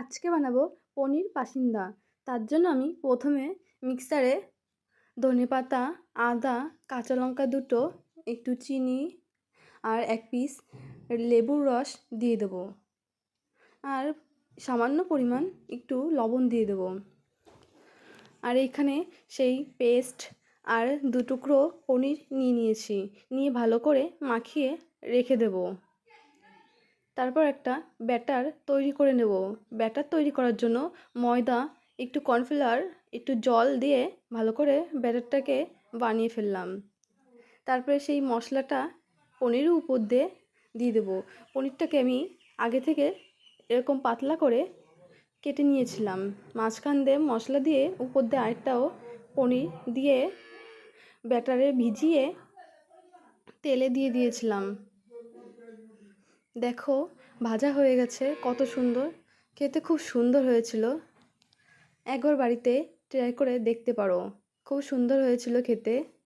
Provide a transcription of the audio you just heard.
আজকে বানাবো পনির পাসিন্দা। তার জন্য আমি প্রথমে মিক্সারে ধনেপাতা, আদা, কাঁচা লঙ্কা দুটো, একটু চিনি আর 1 পিস লেবুর রস দিয়ে দেবো। আর সামান্য পরিমাণ একটু লবণ দিয়ে দেবো। আর এইখানে সেই পেস্ট আর 2 টুকরো পনির নিয়েছি। নিয়ে ভালো করে মাখিয়ে রেখে দেবো। তারপর একটা ব্যাটার তৈরি করে নেব। ব্যাটার তৈরি করার জন্য ময়দা, একটু কর্নফ্লাওয়ার, একটু জল দিয়ে ভালো করে ব্যাটারটাকে বানিয়ে ফেললাম। তারপরে সেই মশলাটা পনিরের উপর দিয়ে দেবো। পনিরটাকে আমি আগে থেকে এরকম পাতলা করে কেটে নিয়েছিলাম। মাঝখান দিয়ে মশলা দিয়ে উপর দিয়ে আরেকটাও পনির দিয়ে ব্যাটারে ভিজিয়ে তেলে দিয়ে দিয়েছিলাম। দেখো ভাজা হয়ে গেছে, কত সুন্দর খেতে, খুব সুন্দর হয়েছিল। একবার বাড়িতে ট্রাই করে দেখতে পারো, খুব সুন্দর হয়েছিল খেতে।